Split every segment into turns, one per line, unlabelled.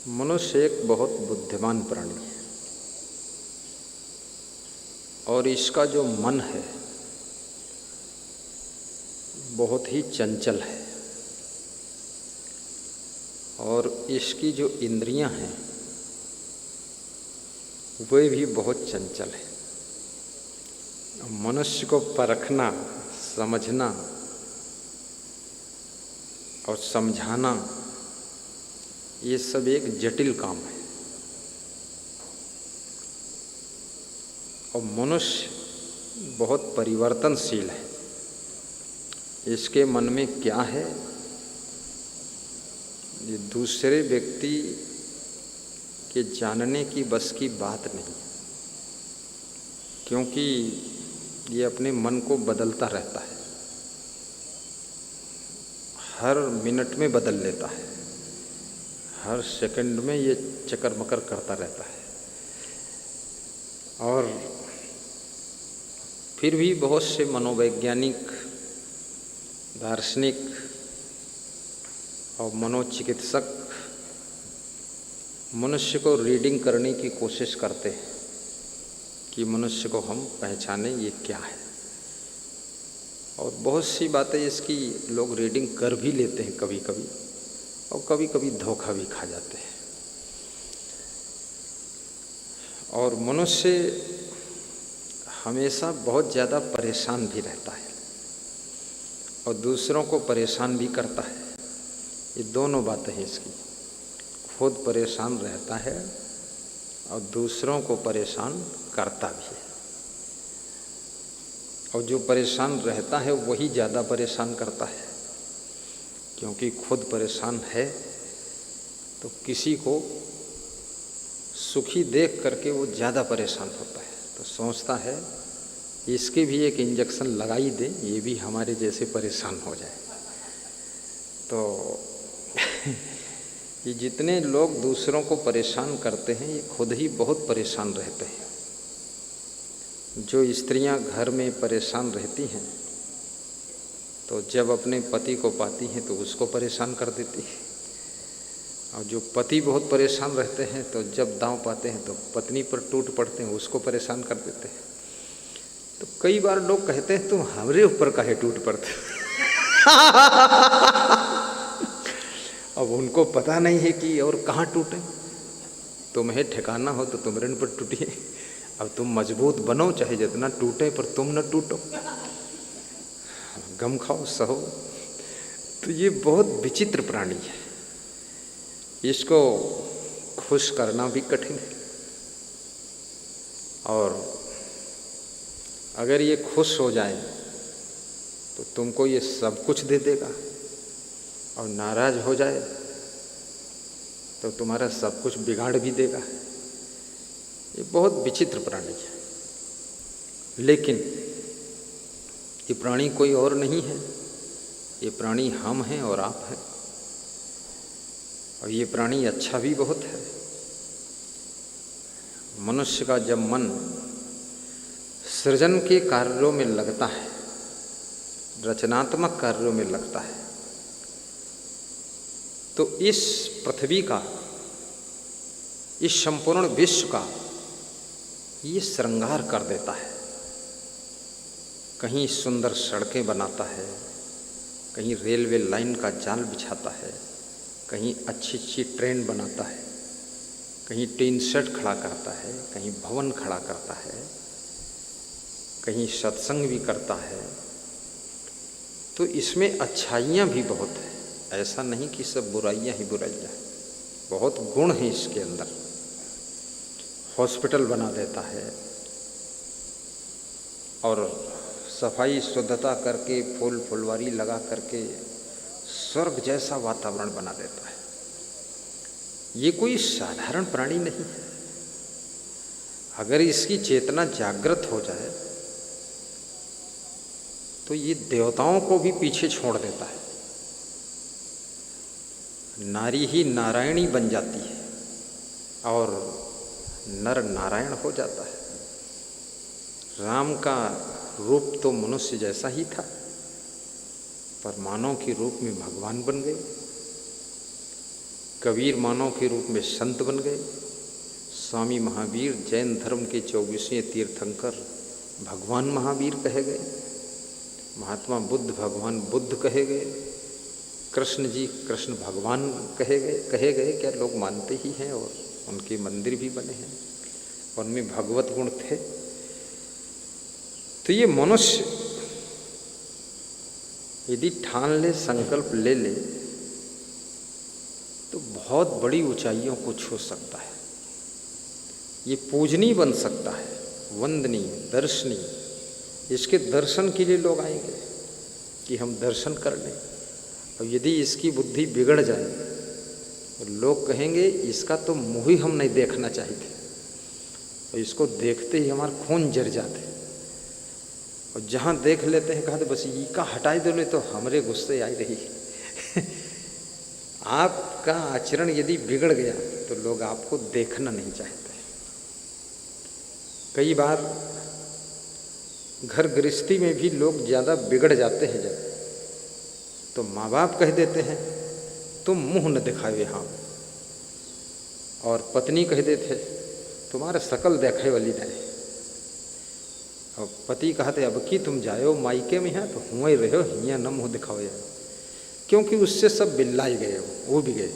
मनुष्य एक बहुत बुद्धिमान प्राणी है और इसका जो मन है बहुत ही चंचल है और इसकी जो इंद्रियां हैं वे भी बहुत चंचल है। मनुष्य को परखना, समझना और समझाना ये सब एक जटिल काम है और मनुष्य बहुत परिवर्तनशील है। इसके मन में क्या है ये दूसरे व्यक्ति के जानने की बस की बात नहीं, क्योंकि ये अपने मन को बदलता रहता है, हर मिनट में बदल लेता है, हर सेकंड में ये चक्कर मकर करता रहता है। और फिर भी बहुत से मनोवैज्ञानिक, दार्शनिक और मनोचिकित्सक मनुष्य को रीडिंग करने की कोशिश करते हैं कि मनुष्य को हम पहचाने ये क्या है। और बहुत सी बातें इसकी लोग रीडिंग कर भी लेते हैं कभी कभी, और कभी कभी धोखा भी खा जाते हैं। और मनुष्य हमेशा बहुत ज़्यादा परेशान भी रहता है और दूसरों को परेशान भी करता है। ये दोनों बातें हैं इसकी, खुद परेशान रहता है और दूसरों को परेशान करता भी है। और जो परेशान रहता है वही ज़्यादा परेशान करता है, क्योंकि खुद परेशान है तो किसी को सुखी देख करके वो ज़्यादा परेशान होता है, तो सोचता है इसके भी एक इंजेक्शन लगा ही दें, ये भी हमारे जैसे परेशान हो जाए। तो ये जितने लोग दूसरों को परेशान करते हैं ये खुद ही बहुत परेशान रहते हैं। जो स्त्रियां घर में परेशान रहती हैं तो जब अपने पति को पाती हैं तो उसको परेशान कर देती है, और जो पति बहुत परेशान रहते हैं तो जब दांव पाते हैं तो पत्नी पर टूट पड़ते हैं, उसको परेशान कर देते हैं। तो कई बार लोग कहते हैं तुम हमारे ऊपर काहे टूट पड़ते अब उनको पता नहीं है कि और कहाँ टूटे। तुम्हें ठिकाना हो तो तुम ऋण पर टूटिए, अब तुम मजबूत बनो, चाहे जितना टूटे पर तुम न टूटो, गम खाओ, सहो। तो ये बहुत विचित्र प्राणी है, इसको खुश करना भी कठिन है। और अगर ये खुश हो जाए तो तुमको ये सब कुछ दे देगा, और नाराज हो जाए तो तुम्हारा सब कुछ बिगाड़ भी देगा। ये बहुत विचित्र प्राणी है। लेकिन ये प्राणी कोई और नहीं है, ये प्राणी हम हैं और आप हैं। और ये प्राणी अच्छा भी बहुत है। मनुष्य का जब मन सृजन के कार्यों में लगता है, रचनात्मक कार्यों में लगता है, तो इस पृथ्वी का, इस संपूर्ण विश्व का ये श्रृंगार कर देता है। कहीं सुंदर सड़कें बनाता है, कहीं रेलवे लाइन का जाल बिछाता है, कहीं अच्छी अच्छी ट्रेन बनाता है, कहीं टीन शेड खड़ा करता है, कहीं भवन खड़ा करता है, कहीं सत्संग भी करता है। तो इसमें अच्छाइयाँ भी बहुत है, ऐसा नहीं कि सब बुराइयाँ ही बुराइयाँ, बहुत गुण हैं इसके अंदर। हॉस्पिटल बना देता है और सफाई शुद्धता करके फूल फुलवारी लगा करके स्वर्ग जैसा वातावरण बना देता है। ये कोई साधारण प्राणी नहीं है। अगर इसकी चेतना जागृत हो जाए तो ये देवताओं को भी पीछे छोड़ देता है। नारी ही नारायणी बन जाती है और नर नारायण हो जाता है। राम का रूप तो मनुष्य जैसा ही था, पर मानव के रूप में भगवान बन गए। कबीर मानव के रूप में संत बन गए। स्वामी महावीर जैन धर्म के 24वें तीर्थंकर भगवान महावीर कहे गए। महात्मा बुद्ध भगवान बुद्ध कहे गए। कृष्ण जी कृष्ण भगवान कहे गए। क्या लोग मानते ही हैं और उनके मंदिर भी बने हैं, उनमें भगवत गुण थे। तो ये मनुष्य यदि ठान ले, संकल्प ले ले, तो बहुत बड़ी ऊंचाइयों को छू सकता है। ये पूजनीय बन सकता है, वंदनीय, दर्शनीय। इसके दर्शन के लिए लोग आएंगे कि हम दर्शन कर लें। और यदि इसकी बुद्धि बिगड़ जाए तो लोग कहेंगे इसका तो मुँह ही हम नहीं देखना चाहते, और इसको देखते ही हमारा खून जर जाते। और जहाँ देख लेते हैं कहते बस ये का हटाई दो, तो हमरे गुस्से आई रही। आपका आचरण यदि बिगड़ गया तो लोग आपको देखना नहीं चाहते। कई बार घर गृहस्थी में भी लोग ज़्यादा बिगड़ जाते हैं जब, तो माँ बाप कह देते हैं तुम मुंह न दिखावे हाँ, और पत्नी कह देते तुम्हारे शकल देखे वाली नहीं। और पति कहते अब की तुम जायो मायके में है तो हुआ ही रहो, हियाँ न मुँह दिखाओ यार, क्योंकि उससे सब बिल्ला ही गए, वो भी गए,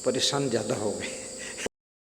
परेशान ज़्यादा हो गए।